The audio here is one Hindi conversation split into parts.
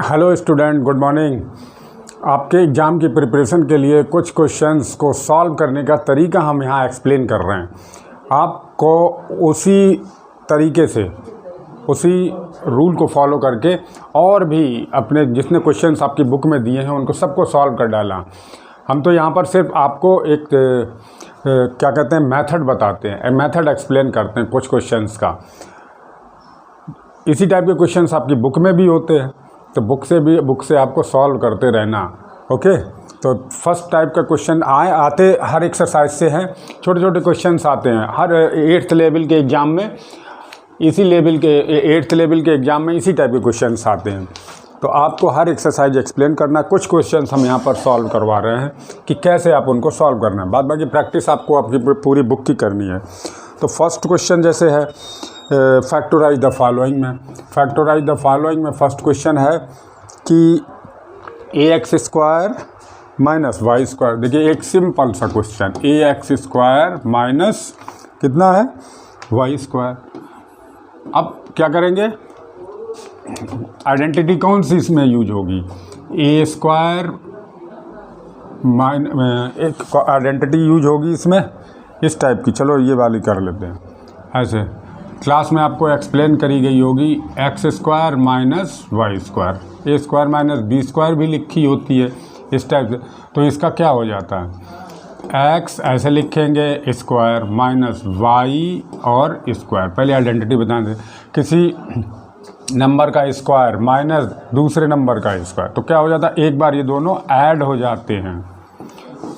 Hello student, good morning. आपके एग्ज़ाम की प्रिपरेशन के लिए कुछ क्वेश्चंस को सॉल्व करने का तरीका हम यहाँ एक्सप्लेन कर रहे हैं। आपको उसी तरीके से, उसी रूल को फॉलो करके और भी अपने जितने क्वेश्चंस आपकी बुक में दिए हैं उनको सबको सॉल्व कर डाला। हम तो यहाँ पर सिर्फ आपको एक क्या कहते हैं मेथड बताते हैं, मेथड एक्सप्लेन करते हैं कुछ क्वेश्चंस का। इसी टाइप के क्वेश्चंस आपकी बुक में भी होते हैं, तो बुक से आपको सॉल्व करते रहना। ओके, तो फर्स्ट टाइप का क्वेश्चन आते हर एक्सरसाइज से हैं। छोटे छोटे क्वेश्चंस आते हैं हर 8th लेवल के एग्ज़ाम में, इसी लेवल के 8th लेवल के एग्ज़ाम में इसी टाइप के क्वेश्चंस आते हैं। तो आपको हर एक्सरसाइज एक्सप्लेन करना। कुछ क्वेश्चंस हम यहाँ पर सॉल्व करवा रहे हैं कि कैसे आप उनको सॉल्व करना है। बाद बाकी प्रैक्टिस आपको आपकी पूरी बुक की करनी है। तो फर्स्ट क्वेश्चन जैसे है फैक्टराइज द फॉलोइंग में। फैक्टराइज द फॉलोइंग में फर्स्ट क्वेश्चन है कि ax² माइनस y²। देखिए एक सिंपल सा क्वेश्चन, ax² माइनस कितना है y²। अब क्या करेंगे, आइडेंटिटी कौन सी इसमें यूज होगी, a² एक आइडेंटिटी यूज होगी इसमें इस टाइप की। चलो ये वाली कर लेते हैं। ऐसे क्लास में आपको एक्सप्लेन करी गई होगी x² minus y², a² minus b² भी लिखी होती है इस टाइप से। तो इसका क्या हो जाता है, x ऐसे लिखेंगे स्क्वायर माइनस y और स्क्वायर। पहले आइडेंटिटी बता दें, किसी नंबर का स्क्वायर माइनस दूसरे नंबर का स्क्वायर, तो क्या हो जाता है, एक बार ये दोनों ऐड हो जाते हैं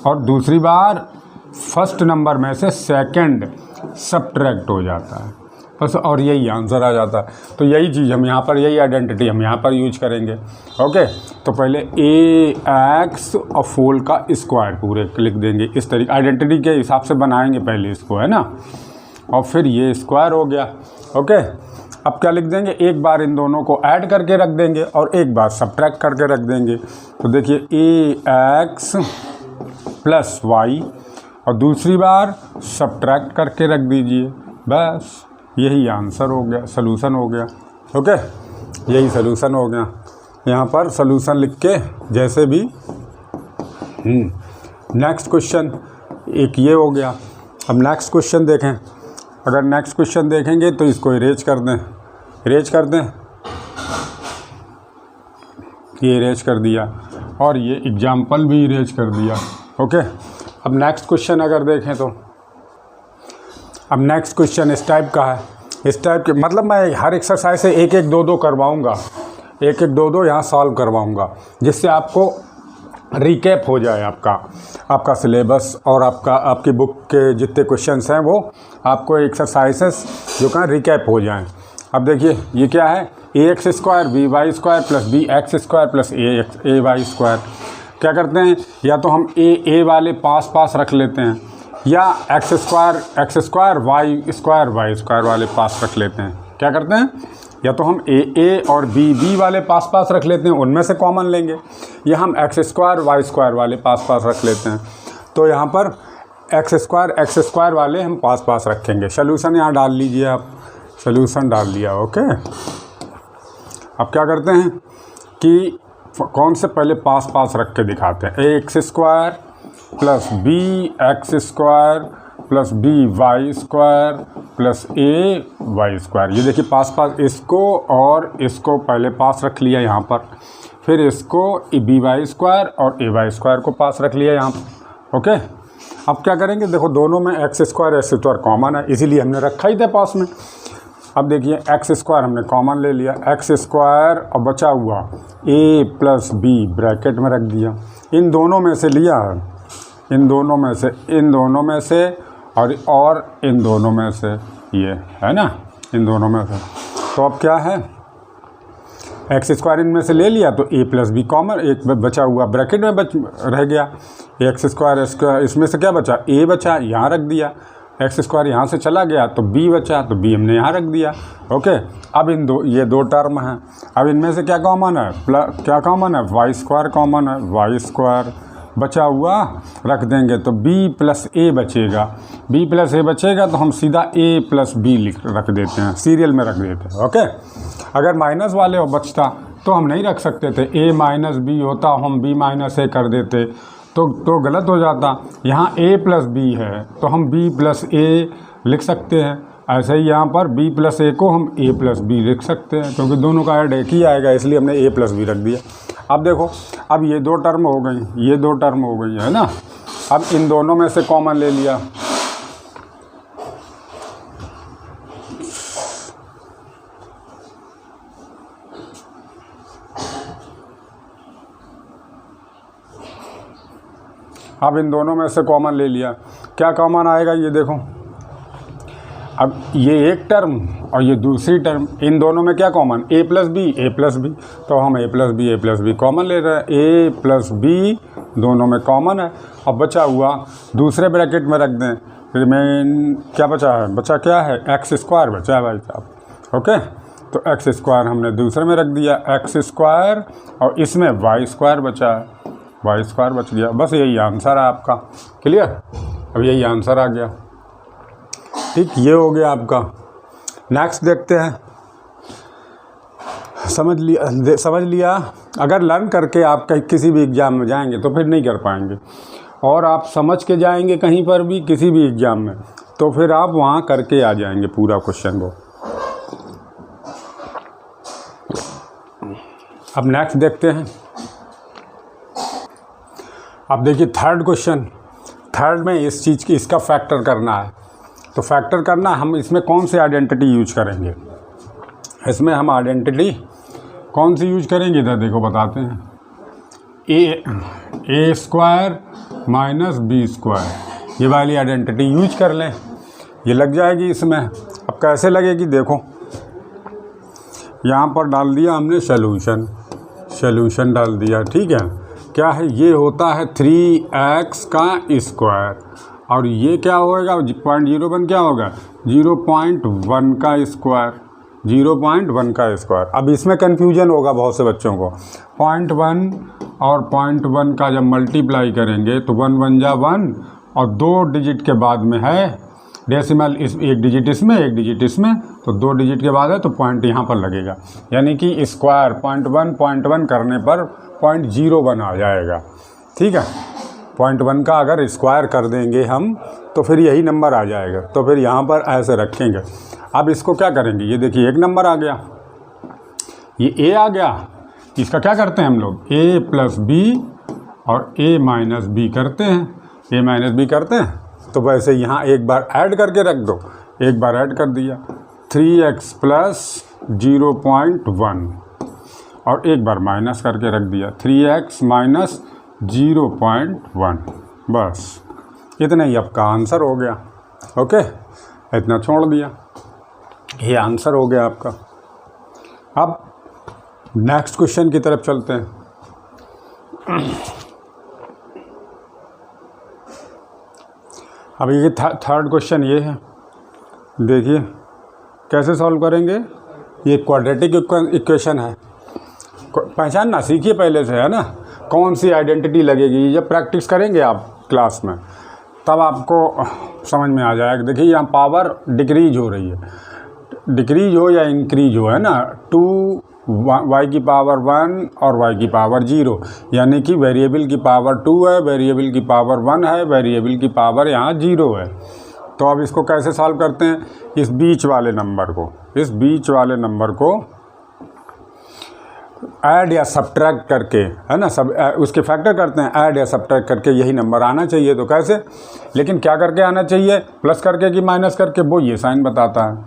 और दूसरी बार फर्स्ट नंबर में से सेकंड सब्ट्रैक्ट हो जाता है बस, और यही आंसर आ जाता है। तो यही चीज़ हम यहाँ पर, यही आइडेंटिटी हम यहाँ पर यूज करेंगे। ओके, तो पहले ax और फोल का स्क्वायर पूरे लिख देंगे इस तरीके, आइडेंटिटी के हिसाब से बनाएंगे पहले इसको, है ना, और फिर ये स्क्वायर हो गया। ओके, अब क्या लिख देंगे, एक बार इन दोनों को ऐड करके रख देंगे और एक बार सब्ट्रैक्ट करके रख देंगे। तो देखिए ax प्लस y और दूसरी बार सब्ट्रैक्ट करके रख दीजिए, बस यही आंसर हो गया, सलूशन हो गया। ओके, यही सलूशन हो गया। यहाँ पर सलूशन लिख के जैसे भी नेक्स्ट क्वेश्चन एक ये हो गया। अब नेक्स्ट क्वेश्चन देखें। अगर नेक्स्ट क्वेश्चन देखेंगे तो इसको इरेज कर दें, इरेज कर दें, ये इरेज कर दिया और ये एग्जाम्पल भी इरेज कर दिया। ओके, अब नेक्स्ट क्वेश्चन अगर देखें तो अब नेक्स्ट क्वेश्चन इस टाइप का है। इस टाइप के मतलब मैं हर एक्सरसाइज से एक एक दो दो करवाऊँगा, एक एक दो दो यहाँ सॉल्व करवाऊँगा, जिससे आपको रिकैप हो जाए आपका सिलेबस और आपकी बुक के जितने क्वेश्चंस हैं वो आपको एक्सरसाइजेस जो कहाँ रिकैप हो जाएं। अब देखिए ये क्या है, ax² by² plus bx² plus ay²। क्या करते हैं, या तो हम a वाले पास रख लेते हैं, या x² y² वाले पास रख लेते हैं। क्या करते हैं, या तो हम a और b वाले पास रख लेते हैं, उनमें से कॉमन लेंगे, या हम x² y² वाले पास रख लेते हैं। तो यहाँ पर x² वाले हम पास रखेंगे। सॉल्यूशन यहाँ डाल लीजिए आप, सॉल्यूशन डाल लिया। ओके, अब क्या करते हैं कि कौन से पहले पास रख के दिखाते हैं, ax² plus bx² plus by² plus ay²। ये देखिए पास इसको और इसको पहले पास रख लिया यहाँ पर, फिर इसको by² और ay² को पास रख लिया यहाँ पर। ओके, अब क्या करेंगे, देखो दोनों में x² कॉमन है, इसीलिए हमने रखा ही था पास में। अब देखिए x² हमने कॉमन ले लिया, x² और बचा हुआ a प्लस b ब्रैकेट में रख दिया। इन दोनों में से लिया है, इन दोनों में से और इन दोनों में से, ये है ना, इन दोनों में से। तो अब क्या है, x² इनमें से ले लिया तो a प्लस b कॉमन, एक बचा हुआ ब्रैकेट में रह गया। x² इसमें से क्या बचा, a बचा, यहाँ रख दिया। x² यहाँ से चला गया तो b बचा, तो b हमने यहाँ रख दिया। ओके, अब ये दो टर्म हैं। अब इनमें से क्या कॉमन है, क्या कॉमन है, y² कॉमन है, y² बचा हुआ रख देंगे तो b प्लस a बचेगा। b प्लस a बचेगा तो हम सीधा a प्लस b रख देते हैं, सीरियल में रख देते हैं। ओके, अगर माइनस वाले बचता तो हम नहीं रख सकते थे। a माइनस बी होता, हम b माइनस a कर देते तो गलत हो जाता। यहाँ a प्लस बी है तो हम b प्लस a लिख सकते हैं। ऐसे ही यहाँ पर b प्लस a को हम a प्लस बी लिख सकते हैं, क्योंकि दोनों का ऐड एक ही आएगा, इसलिए हमने a प्लस बी रख दिया। अब देखो, अब ये दो टर्म हो गई, ये दो टर्म हो गई है ना। अब इन दोनों में से कॉमन ले लिया, अब इन दोनों में से कॉमन ले लिया, क्या कॉमन आएगा ये देखो। अब ये एक टर्म और ये दूसरी टर्म, इन दोनों में क्या कॉमन, a प्लस बी, तो हम a प्लस बी कॉमन ले रहे हैं। a प्लस बी दोनों में कॉमन है। अब बचा हुआ दूसरे ब्रैकेट में रख दें, रिमेन क्या बचा है, बचा क्या है, एक्स स्क्वायर बचा है भाई साहब। ओके, तो एक्स स्क्वायर हमने दूसरे में रख दिया, एक्स स्क्वायर, और इसमें वाई स्क्वायर बचा है, वाई स्क्वायर बच गया। बस यही आंसर है आपका। क्लियर, अब यही आंसर आ गया। ठीक, ये हो गया आपका। नेक्स्ट देखते हैं। समझ लिया। अगर लर्न करके आप कहीं किसी भी एग्ज़ाम में जाएंगे तो फिर नहीं कर पाएंगे, और आप समझ के जाएंगे कहीं पर भी किसी भी एग्ज़ाम में तो फिर आप वहाँ करके आ जाएंगे पूरा क्वेश्चन को। अब नेक्स्ट देखते हैं। अब देखिए थर्ड क्वेश्चन, थर्ड में इस चीज़ की इसका फैक्टर करना है। तो फैक्टर करना, हम इसमें कौन सी आइडेंटिटी यूज करेंगे, इसमें हम आइडेंटिटी कौन सी यूज करेंगे, इधर देखो बताते हैं। ए स्क्वायर माइनस बी स्क्वायर, ये वाली आइडेंटिटी यूज कर लें, ये लग जाएगी इसमें। अब कैसे लगेगी देखो, यहाँ पर डाल दिया हमने सॉल्यूशन डाल दिया। ठीक है, क्या है, ये होता है 3x का स्क्वायर, और ये क्या होएगा, 0.01 क्या होगा, 0.1 का स्क्वायर, 0.1 का स्क्वायर। अब इसमें कन्फ्यूजन होगा बहुत से बच्चों को, 0.1 और 0.1 का जब मल्टीप्लाई करेंगे तो 1 1 जा 1, और 2 डिजिट के बाद में है डेसिमल, इस एक डिजिट इसमें एक डिजिट इसमें, तो 2 डिजिट के बाद है तो पॉइंट यहाँ पर लगेगा, यानी कि स्क्वायर 0.1 करने पर 0.01 आ जाएगा। ठीक है, 0.1 का अगर स्क्वायर कर देंगे हम तो फिर यही नंबर आ जाएगा, तो फिर यहाँ पर ऐसे रखेंगे। अब इसको क्या करेंगे, ये देखिए एक नंबर आ गया, ये a आ गया, इसका क्या करते हैं हम लोग, a प्लस बी और a माइनस बी करते हैं, a माइनस बी करते हैं। तो वैसे यहाँ एक बार ऐड करके रख दो, एक बार ऐड कर दिया 3x प्लस 0.1, और एक बार माइनस करके रख दिया 3x माइनस 0.1, बस इतना ही आपका आंसर हो गया। ओके, इतना छोड़ दिया, ये आंसर हो गया आपका। अब नेक्स्ट क्वेश्चन की तरफ चलते हैं। अब ये थर्ड क्वेश्चन ये है, देखिए कैसे सॉल्व करेंगे। ये क्वाड्रेटिक इक्वेशन है, पहचानना सीखिए पहले से, है ना, कौन सी आइडेंटिटी लगेगी। जब प्रैक्टिस करेंगे आप क्लास में तब आपको समझ में आ जाएगा। देखिए यहाँ पावर डिक्रीज हो रही है, डिक्रीज हो या इंक्रीज हो, है ना, 2 y की पावर 1 और y की पावर 0, यानी कि वेरिएबल की पावर 2 है, वेरिएबल की पावर 1 है, वेरिएबल की पावर यहाँ 0 है। तो अब इसको कैसे सॉल्व करते हैं, इस बीच वाले नंबर को ऐड या सब्ट्रैक्ट करके, है ना, सब उसके फैक्टर करते हैं, ऐड या सब्ट्रैक्ट करके यही नंबर आना चाहिए। तो कैसे, लेकिन क्या करके आना चाहिए, प्लस करके कि माइनस करके, वो ये साइन बताता है,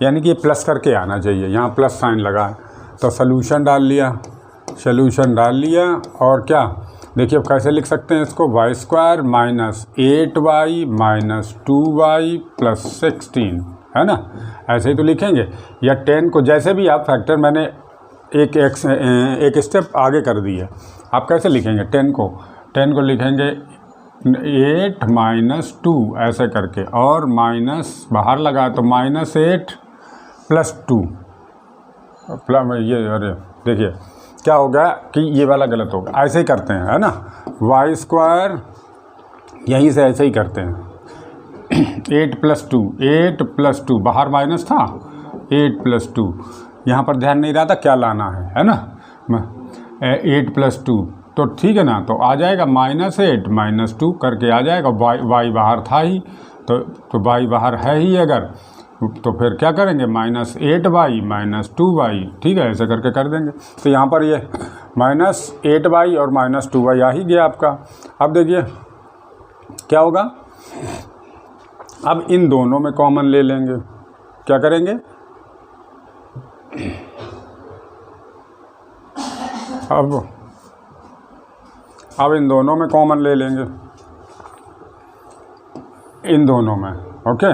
यानी कि ये प्लस करके आना चाहिए, यहाँ प्लस साइन लगा है। तो सॉल्यूशन डाल लिया, और क्या देखिए अब कैसे लिख सकते हैं इसको, y square minus 8y minus 2y plus 16, है ना, ऐसे ही तो लिखेंगे। या 10 को जैसे भी आप फैक्टर, मैंने एक स्टेप आगे कर दी है। आप कैसे लिखेंगे, 10 को लिखेंगे 8 माइनस 2 ऐसे करके, और माइनस बाहर लगा तो -8 प्लस 2 ये, अरे देखिए क्या हो गया कि ये वाला गलत होगा, ऐसे ही करते हैं, है ना, वाई स्क्वायर यहीं से ऐसे ही करते हैं। 8 प्लस 2 बाहर माइनस था, 8 प्लस 2, यहाँ पर ध्यान नहीं रहा था क्या लाना है ना, 8 + 2 तो ठीक है ना, तो आ जाएगा -8 - 2 करके आ जाएगा। y बाहर था ही, तो y बाहर है ही अगर, तो फिर क्या करेंगे -8y - 2y, ठीक है, ऐसे करके कर देंगे। तो यहाँ पर ये -8y और -2y आ ही गया आपका। अब देखिए क्या होगा, अब इन दोनों में कॉमन ले लेंगे। क्या करेंगे, अब इन दोनों में कॉमन ले लेंगे, इन दोनों में, ओके,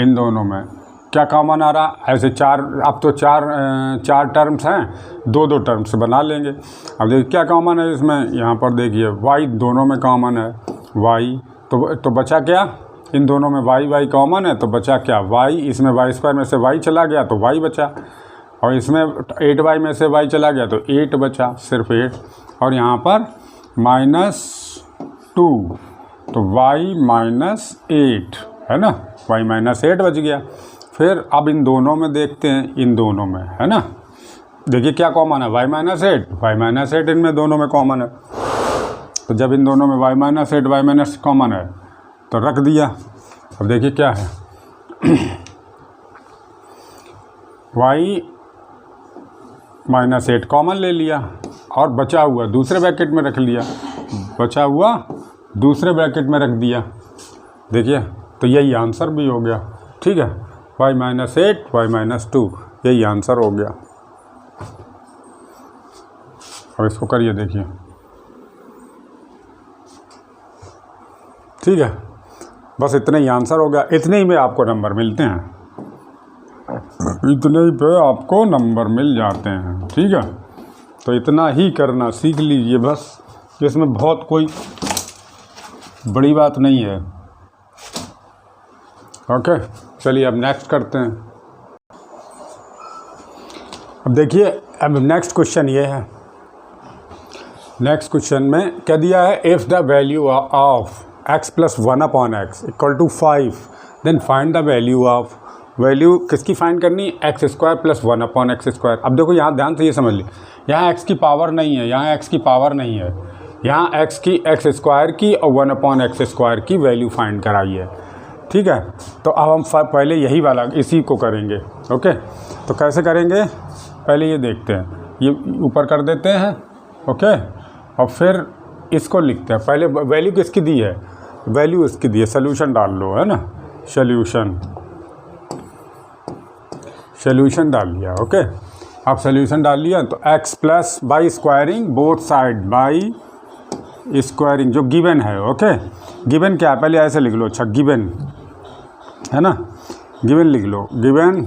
इन दोनों में क्या कॉमन आ रहा, ऐसे चार, अब तो चार टर्म्स हैं, दो टर्म्स बना लेंगे। अब देखिए क्या कॉमन है इसमें, यहाँ पर देखिए y दोनों में कॉमन है, y तो बचा क्या, इन दोनों में y कॉमन है, तो बचा क्या, y, इसमें y² में से y चला गया तो y बचा, और इसमें 8y में से y चला गया तो 8 बचा, सिर्फ 8, और यहाँ पर -2 तो y -8 है ना, y -8 बच गया। फिर अब इन दोनों में देखते हैं, इन दोनों में है ना, देखिए क्या कॉमन है, y -8 इनमें दोनों में कॉमन है। तो जब इन दोनों में y कॉमन है तो रख दिया। अब देखिए क्या है, y -8 कॉमन ले लिया और बचा हुआ दूसरे ब्रैकेट में रख लिया, बचा हुआ दूसरे ब्रैकेट में रख दिया। देखिए तो यही आंसर भी हो गया, ठीक है, y -8 y -2 यही आंसर हो गया। अब इसको करिए देखिए, ठीक है, बस इतने ही आंसर हो गया। इतने ही में आपको नंबर मिलते हैं, इतने ही पे आपको नंबर मिल जाते हैं, ठीक है। तो इतना ही करना सीख लीजिए बस, इसमें बहुत कोई बड़ी बात नहीं है। ओके, चलिए अब नेक्स्ट करते हैं। अब देखिए, अब नेक्स्ट क्वेश्चन ये है, नेक्स्ट क्वेश्चन में क्या दिया है, if the value of x + 1/x = 5 then find the value of, value किसकी फाइंड करनी, x² + 1/x²। अब देखो यहाँ ध्यान से ये समझ लीजिए, यहाँ x की पावर नहीं है, यहाँ x की पावर नहीं है, यहाँ x की x² की और 1/x² की वैल्यू फाइंड कराई है, ठीक है। तो अब हम पहले यही वाला इसी को करेंगे, ओके। तो कैसे करेंगे, पहले ये देखते हैं, ये ऊपर कर देते हैं, ओके, और फिर इसको लिखते हैं। पहले वैल्यू किसकी दी है, वैल्यू इसकी दी है, सोल्यूशन डाल लो, है ना, सोल्यूशन डाल लिया, ओके। अब सोल्यूशन डाल लिया तो x plus by squaring both side, by squaring जो गिवन है, ओके। गिवन क्या है, पहले ऐसे लिख लो, अच्छा गिवन है ना, गिवन लिख लो, गिवन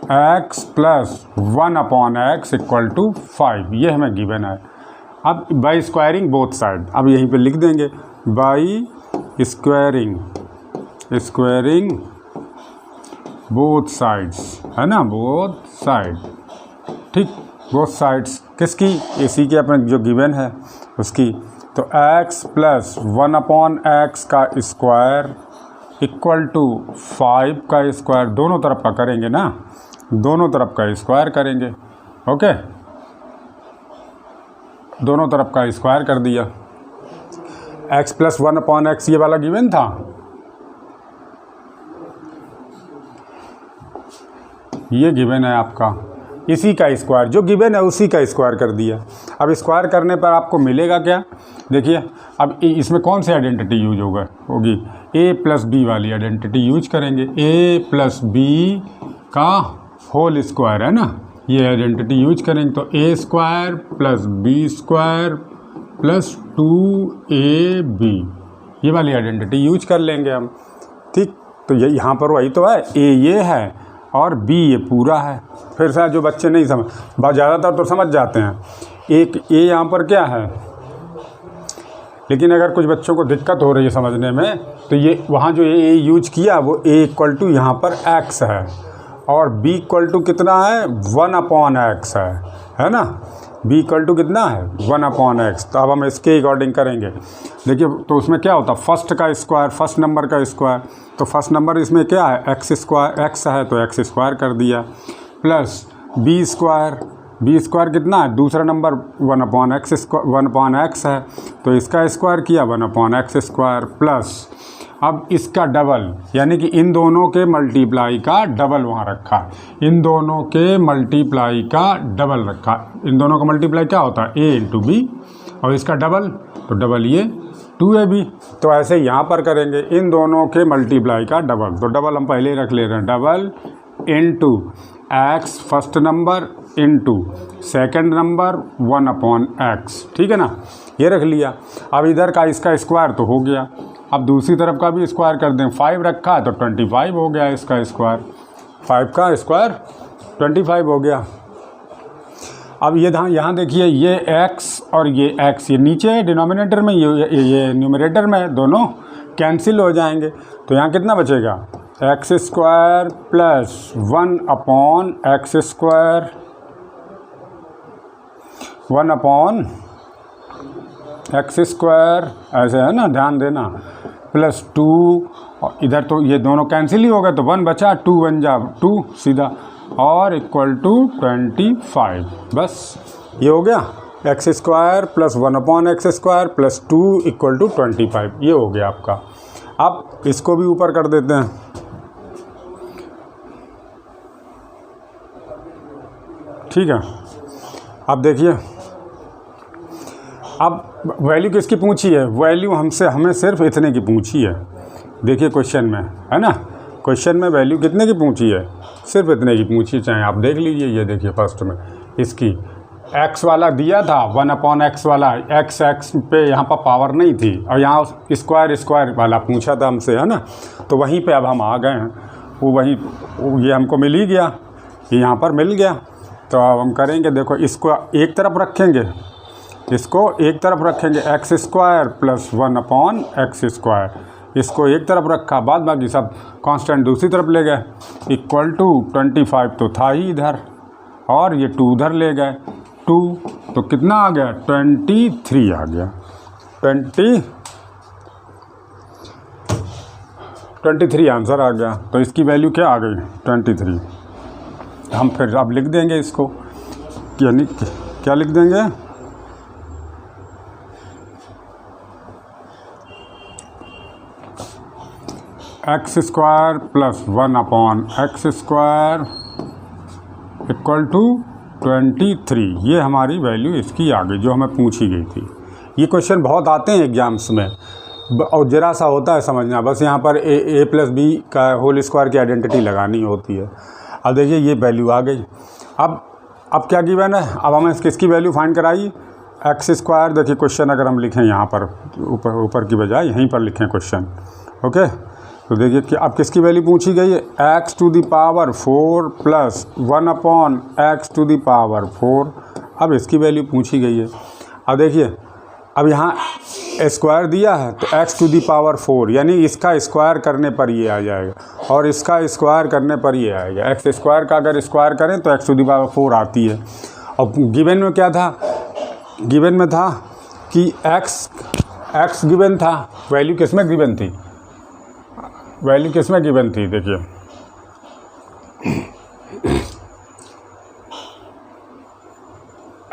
x + 1/x = 5, ये हमें गिवन है। अब बाई स्क्वायरिंग बोथ साइड, अब यहीं पे लिख देंगे बाई स्क्वायरिंग बोथ साइड्स, है ना, बोथ साइड, ठीक, बोथ साइड्स किसकी, इसी के अपने जो गिवन है उसकी। तो x + 1/x का स्क्वायर = 5 का स्क्वायर, दोनों तरफ का करेंगे ना, दोनों तरफ का स्क्वायर करेंगे, ओके, दोनों तरफ का स्क्वायर कर दिया। x + 1/x ये वाला गिवन था, ये गिवन है आपका, इसी का स्क्वायर जो गिवन है उसी का स्क्वायर कर दिया। अब स्क्वायर करने पर आपको मिलेगा क्या, देखिए अब इसमें कौन सी आइडेंटिटी यूज होगी, a + b वाली आइडेंटिटी यूज करेंगे, a + b का होल स्क्वायर, है ना, ये आइडेंटिटी यूज करेंगे। तो a² + b² + 2ab ये वाली आइडेंटिटी यूज कर लेंगे हम, ठीक। तो ये यहाँ पर वही तो है, a ये है और b ये पूरा है। फिर से जो बच्चे नहीं समझ, ज़्यादातर तो समझ जाते हैं, एक a यहाँ पर क्या है, लेकिन अगर कुछ बच्चों को दिक्कत हो रही है समझने में, तो ये वहाँ जो a यूज किया वो a = यहाँ पर x है और b = कितना है, 1/x है ना, b = कितना है, 1/x। तो अब हम इसके अकॉर्डिंग करेंगे, देखिए तो उसमें क्या होता है, फर्स्ट का स्क्वायर, फर्स्ट नंबर का स्क्वायर, तो फर्स्ट नंबर इसमें क्या है, x है तो x² कर दिया, प्लस बी स्क्वायर कितना है, दूसरा नंबर 1/x है, तो इसका स्क्वायर किया 1/x² प्लस अब इसका डबल, यानी कि इन दोनों के मल्टीप्लाई का डबल वहाँ रखा, इन दोनों के मल्टीप्लाई का डबल रखा। इन दोनों का मल्टीप्लाई क्या होता है, a इंटू बी, और इसका डबल, तो डबल ये 2ab। तो ऐसे यहाँ पर करेंगे, इन दोनों के मल्टीप्लाई का डबल, तो डबल हम पहले ही रख ले रहे हैं, double into x first number into second number 1/x, ठीक है ना, ये रख लिया। अब इधर का इसका स्क्वायर तो हो गया, अब दूसरी तरफ का भी स्क्वायर कर दें, 5 रखा है तो 25 हो गया इसका स्क्वायर, 5 का स्क्वायर 25 हो गया। अब ये यहाँ देखिए, ये x और ये x, ये नीचे है डिनोमिनेटर में, ये न्यूमरेटर में, दोनों कैंसिल हो जाएंगे, तो यहाँ कितना बचेगा, x² प्लस 1/x², 1/x², ऐसे है ना, ध्यान देना, प्लस 2, और इधर तो ये दोनों कैंसिल ही हो गए, तो 1 बचा, 2 बन जा 2 सीधा, और इक्वल टू 25, बस ये हो गया, x² plus 1/x² plus 2 equal to 25, ये हो गया आपका। अब इसको भी ऊपर कर देते हैं, ठीक है। अब देखिए, अब वैल्यू किसकी पूछी है, वैल्यू हमें सिर्फ इतने की पूछी है, देखिए क्वेश्चन में, है ना, क्वेश्चन में वैल्यू कितने की पूछी है, सिर्फ इतने की पूछी, चाहे आप देख लीजिए, ये देखिए फर्स्ट में इसकी x वाला दिया था, 1/x वाला, x पे यहाँ पर पावर नहीं थी, और यहाँ स्क्वायर वाला पूछा था हमसे, है ना, तो वहीं पे अब हम आ गए हैं, ये हमको मिल ही गया, ये यहाँ पर मिल गया। तो अब हम करेंगे, देखो इसको एक तरफ रखेंगे, x² प्लस 1/x², इसको एक तरफ रखा, बाद बाकी सब कांस्टेंट दूसरी तरफ ले गए, इक्वल टू 25 तो था ही इधर, और ये 2 उधर ले गए, 2 तो कितना आ गया, 23 आ गया, 23 आंसर आ गया। तो इसकी वैल्यू क्या आ गई, 23। हम फिर अब लिख देंगे इसको, यानी क्या लिख देंगे, x² plus 1/x² equal to 23, ये हमारी वैल्यू इसकी आ गई, जो हमें पूछी गई थी। ये क्वेश्चन बहुत आते हैं एग्जाम्स में, और जरा सा होता है समझना, बस यहाँ पर a प्लस बी का होल स्क्वायर की आइडेंटिटी लगानी होती है। अब देखिए ये वैल्यू आ गई, अब क्या गिवन है, अब हमें किसकी वैल्यू फाइंड कराई, x²। देखिए क्वेश्चन अगर हम लिखें यहाँ पर, ऊपर की बजाय यहीं पर लिखें क्वेश्चन, ओके। तो देखिए कि अब किसकी वैल्यू पूछी गई है, x⁴ प्लस 1/x⁴। अब इसकी वैल्यू पूछी गई है। अब देखिए, अब यहाँ स्क्वायर दिया है, तो x⁴, यानी इसका स्क्वायर करने पर ये आ जाएगा, और इसका स्क्वायर करने पर ये आएगा। x² का अगर स्क्वायर करें तो x⁴ आती है। और गिवन में क्या था, गिवन में था कि x गिवन था, वैल्यू किस में गिवन थी, वैल्यू किस में गिवन थी, देखिए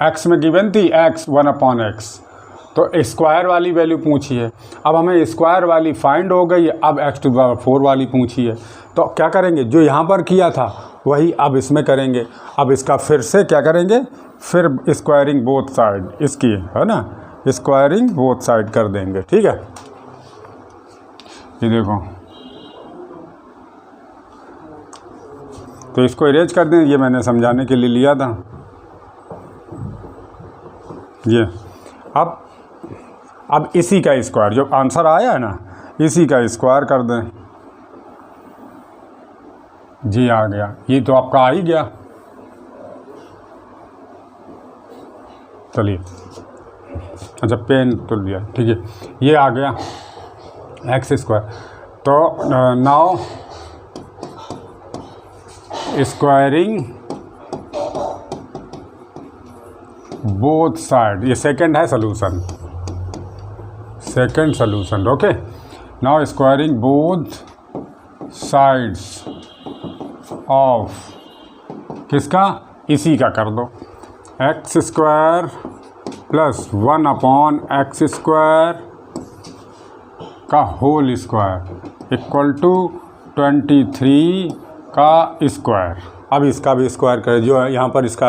x में गिवन थी, x 1/x, तो स्क्वायर वाली वैल्यू पूछी है। अब हमें स्क्वायर वाली फाइंड हो गई, अब x⁴ वाली पूछी है, तो क्या करेंगे, जो यहाँ पर किया था वही अब इसमें करेंगे। अब इसका फिर से क्या करेंगे, फिर स्क्वायरिंग बोथ साइड इसकी, है ना, स्क्वायरिंग बोथ साइड कर देंगे, ठीक है। ये देखो, तो इसको इरेज कर दें, ये मैंने समझाने के लिए लिया था। ये अब इसी का स्क्वायर, जो आंसर आया है ना, इसी का स्क्वायर कर दें, जी आ गया, ये तो आपका आ ही गया। चलिए, अच्छा पेन तो लिया, ठीक है, ये आ गया x²। तो नाउ स्क्वायरिंग बोथ साइड, ये सेकंड है solution, second solution, okay. Now squaring both sides of किसका, इसी का कर दो, एक्स स्क्वायर प्लस 1/x² का होल स्क्वायर इक्वल टू 23 का स्क्वायर। अब इसका भी स्क्वायर करें, जो है यहाँ पर इसका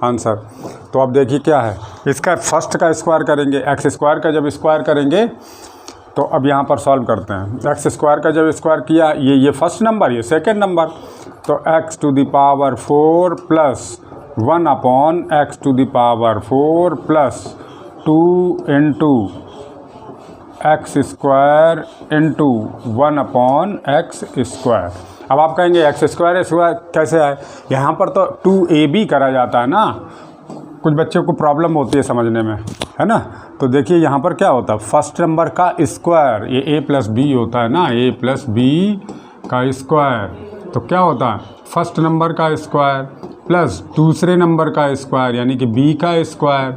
आंसर। तो अब देखिए क्या है, इसका फर्स्ट का स्क्वायर करेंगे, x² का जब स्क्वायर करेंगे तो अब यहाँ पर सॉल्व करते हैं। x² का जब स्क्वायर किया, ये फर्स्ट नंबर, ये सेकंड नंबर, तो x⁴ plus 1/x⁴ plus 2 into x² into 1/x²। अब आप कहेंगे x² कैसे आए, यहाँ पर तो 2ab करा जाता है ना, कुछ बच्चों को प्रॉब्लम होती है समझने में, है ना। तो देखिए यहाँ पर क्या होता है, फर्स्ट नंबर का स्क्वायर, ये a प्लस बी होता है ना, a प्लस बी का स्क्वायर, तो क्या होता है फर्स्ट नंबर का स्क्वायर प्लस दूसरे नंबर का स्क्वायर यानी कि b का स्क्वायर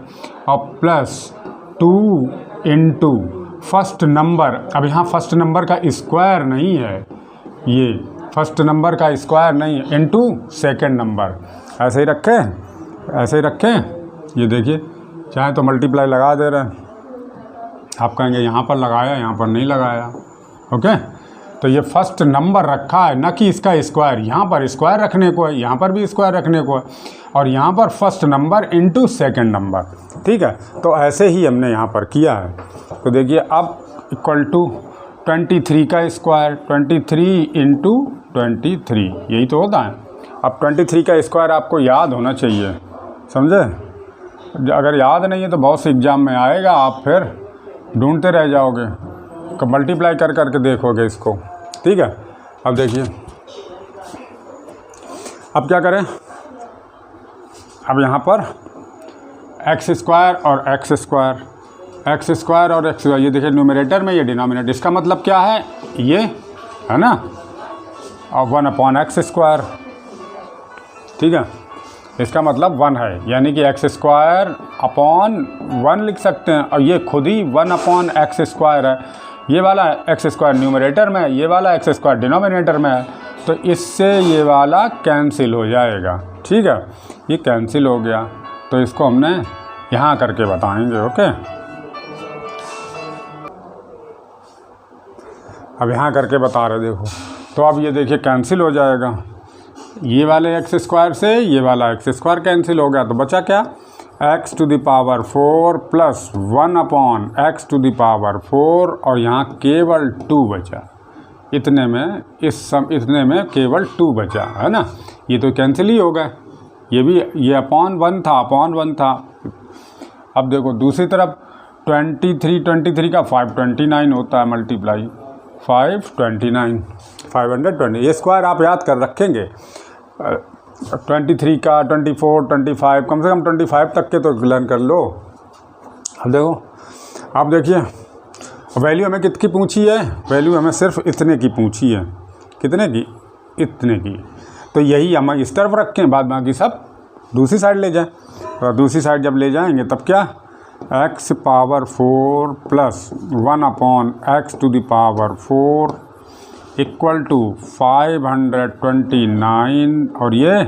और प्लस 2 इंटू फर्स्ट नंबर। अब यहाँ फर्स्ट नंबर का स्क्वायर नहीं है, ये फर्स्ट नंबर का स्क्वायर नहीं है, इंटू सेकेंड नंबर। ऐसे ही रखें, ऐसे ही रखें। ये देखिए, चाहे तो मल्टीप्लाई लगा दे रहे हैं, आप कहेंगे यहाँ पर लगाया, यहाँ पर नहीं लगाया। ओके, तो ये फर्स्ट नंबर रखा है, ना कि इसका स्क्वायर। यहाँ पर स्क्वायर रखने को है, यहाँ पर भी स्क्वायर रखने को है, और यहाँ पर first number into second number. ठीक है, तो ऐसे ही हमने यहाँ पर किया है। तो देखिए अब इक्वल टू 23 का स्क्वायर, 23 इंटू 23, यही तो होता है। अब 23 का स्क्वायर आपको याद होना चाहिए, समझे। अगर याद नहीं है तो बहुत से एग्ज़ाम में आएगा, आप फिर ढूंढते रह जाओगे, मल्टीप्लाई कर करके देखोगे इसको। ठीक है, अब देखिए अब क्या करें, अब यहाँ पर x² और x² और x², ये देखिए न्यूमरेटर में, ये डिनोमिनेटर। इसका मतलब क्या है, ये है ना, और 1/x²। ठीक है, इसका मतलब 1 है, यानी कि x²/1 लिख सकते हैं, और ये खुद ही 1/x² है। ये वाला x² न्यूमरेटर में, ये वाला x² डिनोमिनेटर में है, तो इससे ये वाला कैंसिल हो जाएगा। ठीक है, ये कैंसिल हो गया, तो इसको हमने यहाँ करके बताएंगे। ओके, अब यहाँ करके बता रहे, देखो। तो अब ये देखिए कैंसिल हो जाएगा, ये वाले x² से ये वाला x² कैंसिल हो गया, तो बचा क्या, x⁴ प्लस 1/x⁴, और यहाँ केवल 2 बचा। इतने में इतने में केवल 2 बचा, है ना। ये तो कैंसिल ही हो गया, ये भी, ये /1 था। अब देखो दूसरी तरफ 23 का 529 होता है, मल्टीप्लाई 520, ये स्क्वायर आप याद कर रखेंगे। 23 का 24, 25, कम से कम 25 तक के तो लर्न कर लो। अब देखो, आप देखिए वैल्यू हमें कितनी पूछी है, वैल्यू हमें सिर्फ इतने की पूछी है। कितने की, इतने की। तो यही हम इस तरफ रखें, बाद बाकी सब दूसरी साइड ले जाएं। और दूसरी साइड जब ले जाएंगे तब क्या, x⁴ plus 1/x⁴ equal to 529, और ये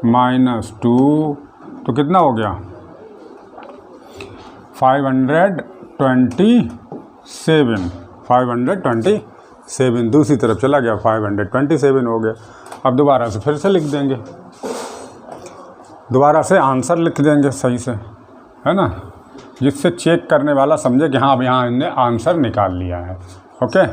-2, तो कितना हो गया 527। दूसरी तरफ चला गया, 527 हो गया। अब दोबारा से फिर से लिख देंगे, दोबारा से आंसर लिख देंगे सही से, है ना, जिससे चेक करने वाला समझे कि हाँ अब यहाँ इनने आंसर निकाल लिया है। ओके,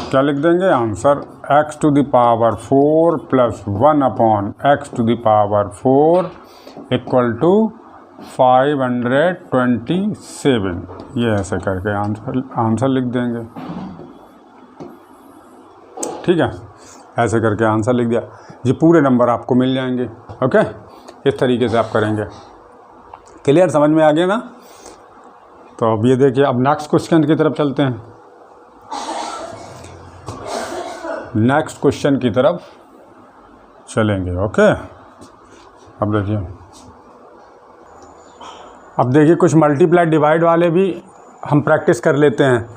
क्या लिख देंगे answer, x⁴ plus 1/x⁴ equal to 527। ये ऐसे करके आंसर लिख देंगे। ठीक है, ऐसे करके आंसर लिख दिया, ये पूरे नंबर आपको मिल जाएंगे। ओके, इस तरीके से आप करेंगे। क्लियर, समझ में आ गया ना। तो अब ये देखिए, अब नेक्स्ट क्वेश्चन की तरफ चलते हैं। नेक्स्ट क्वेश्चन की तरफ चलेंगे। ओके, अब देखिए कुछ मल्टीप्लाई डिवाइड वाले भी हम प्रैक्टिस कर लेते हैं।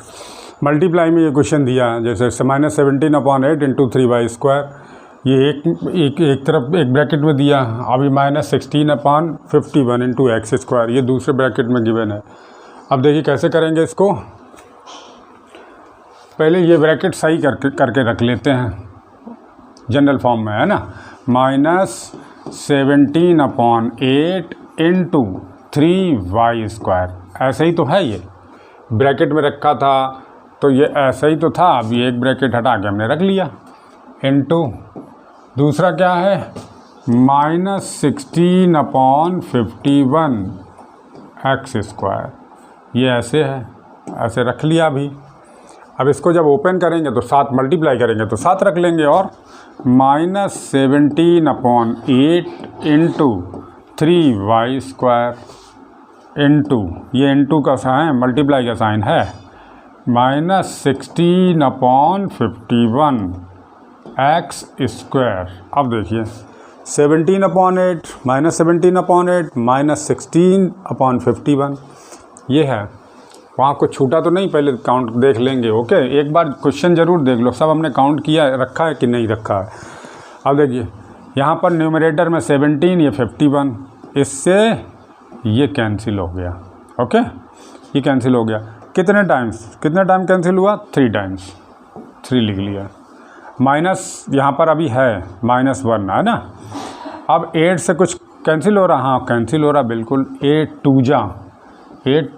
मल्टीप्लाई में ये क्वेश्चन दिया है, जैसे -17/8 × 3/2 ये एक तरफ एक ब्रैकेट में दिया, अभी -16/51 इंटू एक्स स्क्वायर, ये दूसरे ब्रैकेट में गिवन है। अब देखिए कैसे करेंगे इसको। पहले ये ब्रैकेट सही करके रख लेते हैं जनरल फॉर्म में, है ना। -17/8 इंटू 3y², ऐसे ही तो है, ये ब्रैकेट में रखा था तो ये ऐसा ही तो था। अभी एक ब्रैकेट हटा के हमने रख लिया, इंटू दूसरा क्या है -16/51 x², ये ऐसे है, ऐसे रख लिया अभी। अब इसको जब ओपन करेंगे तो 7 मल्टीप्लाई करेंगे तो 7 रख लेंगे, और -17/8 इंटू 3y² इंटू, ये इंटू का साइन मल्टीप्लाई का साइन है, -16/51 x²। अब देखिए 17/8 -17/8 -16/51, ये है। वहाँ कुछ छूटा तो नहीं, पहले काउंट देख लेंगे। ओके, एक बार क्वेश्चन ज़रूर देख लो, सब हमने काउंट किया रखा है कि नहीं रखा है। अब देखिए यहाँ पर न्यूमरेटर में 17, ये 51, इससे ये कैंसिल हो गया। ओके, ये कैंसिल हो गया। कितने टाइम कैंसिल हुआ? 3 टाइम्स, 3 लिख लिया। माइनस यहाँ पर अभी है -1, है ना। अब 8 से कुछ कैंसिल हो रहा, हाँ कैंसिल हो रहा बिल्कुल। 8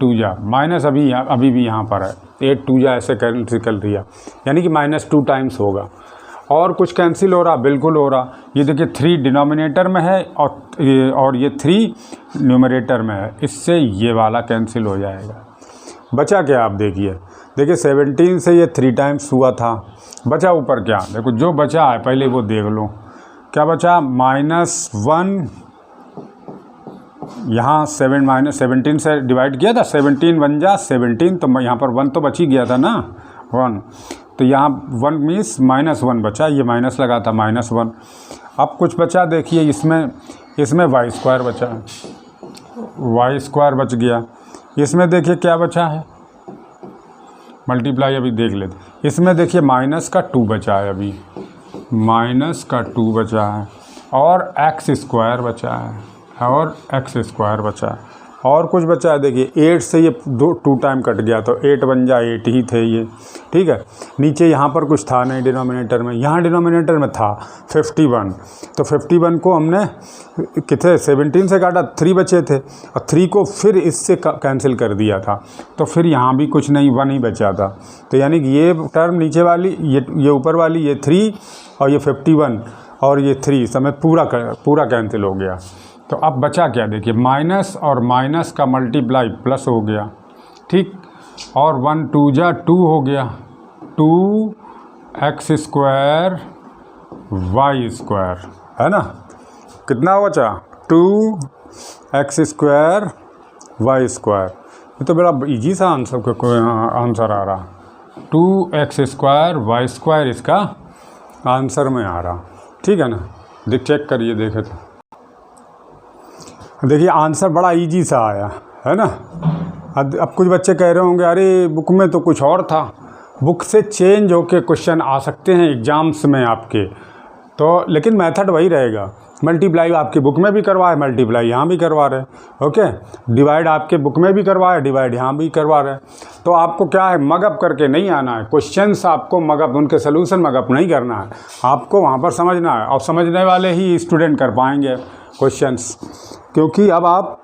2 जा माइनस अभी भी यहाँ पर है, 8 2 जा ऐसे कैंसिल दिया, यानी कि -2 टाइम्स होगा। और कुछ कैंसिल हो रहा, बिल्कुल हो रहा। ये देखिए 3 डिनोमिनेटर में है और ये 3 न्यूमरेटर में है, इससे ये वाला कैंसिल हो जाएगा। बचा क्या? आप देखिए 17 से ये 3 टाइम्स हुआ था, बचा ऊपर क्या? देखो जो बचा है पहले वो देख लो, क्या बचा? -1, यहाँ -17 से डिवाइड किया था, 17 1 जा 17, तो यहाँ पर 1 तो बच ही गया था ना, 1, तो यहाँ 1 मीन्स -1 बचा, ये माइनस लगा था -1। अब कुछ बचा, देखिए इसमें y² बचा, y² बच गया। इसमें देखिए क्या बचा है, मल्टीप्लाई अभी देख लेते। इसमें देखिए -2 बचा है, अभी -2 बचा है, और x² बचा है, और x² बचा है, और कुछ बचा है। देखिए 8 से ये 2 टाइम कट गया, तो 8 1 जा 8 ही थे ये, ठीक है। नीचे यहाँ पर कुछ था नहीं डिनोमिनेटर में, यहाँ डिनोमिनेटर में था 51, तो 51 को हमने कितने 17 से काटा, 3 बचे थे, और 3 को फिर इससे कैंसिल कर दिया था, तो फिर यहाँ भी कुछ नहीं, 1 ही बचा था। तो यानी कि ये टर्म नीचे वाली, ये ऊपर वाली, ये 3 और ये 51 और ये 3 समय पूरा कैंसिल हो गया। तो अब बचा क्या? देखिए माइनस और माइनस का मल्टीप्लाई प्लस हो गया, ठीक, और 1 2 जा 2 हो गया, 2x² y², है ना। कितना बचा? 2x² y²। ये तो बड़ा इजी सा आंसर आ रहा, 2x² y² इसका आंसर में आ रहा, ठीक है ना। चेक करिए, देखे तो देखिए आंसर बड़ा इजी सा आया, है ना। अब कुछ बच्चे कह रहे होंगे अरे बुक में तो कुछ और था। बुक से चेंज होके क्वेश्चन आ सकते हैं एग्ज़ाम्स में आपके, तो लेकिन मेथड वही रहेगा। मल्टीप्लाई आपकी बुक में भी करवाए, मल्टीप्लाई यहाँ भी करवा रहे, ओके। डिवाइड आपके बुक में भी करवाए, डिवाइड यहाँ भी करवा रहे। तो आपको क्या है, मगअप करके नहीं आना है क्वेश्चंस, आपको मगअप उनके सोल्यूशन मगअप नहीं करना है, आपको वहाँ पर समझना है, और समझने वाले ही स्टूडेंट कर पाएंगे क्वेश्चंस, क्योंकि अब आप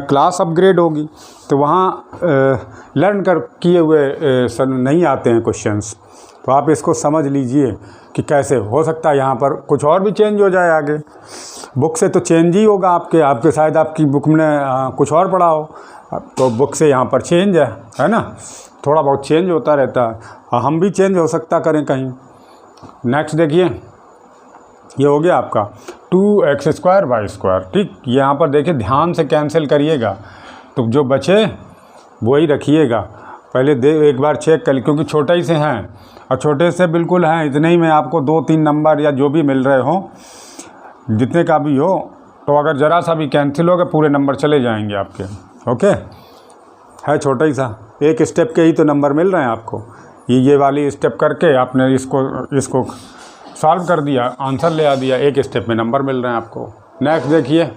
क्लास अपग्रेड होगी तो वहाँ लर्न कर किए हुए नहीं आते हैं क्वेश्चंस। तो आप इसको समझ लीजिए कि कैसे हो सकता है यहाँ पर कुछ और भी चेंज हो जाए आगे। बुक से तो चेंज ही होगा आपके शायद आपकी बुक में कुछ और पढ़ा हो, तो बुक से यहाँ पर चेंज है ना, थोड़ा बहुत चेंज होता रहता है, हम भी चेंज हो सकता करें कहीं। नेक्स्ट देखिए, ये हो गया आपका 2x² y², ठीक। यहाँ पर देखिए ध्यान से कैंसिल करिएगा, तो जो बचे वही रखिएगा। पहले एक बार चेक कर, क्योंकि छोटे ही से हैं, और छोटे से बिल्कुल हैं, इतने ही में आपको 2-3 नंबर या जो भी मिल रहे हो, जितने का भी हो, तो अगर ज़रा सा भी कैंसिल होगा पूरे नंबर चले जाएंगे आपके, ओके। है छोटा ही सा, एक स्टेप के ही तो नंबर मिल रहे हैं आपको। ये वाली स्टेप करके आपने इसको सॉल्व कर दिया, आंसर ले आ दिया, एक स्टेप में नंबर मिल रहे हैं आपको। नेक्स्ट देखिए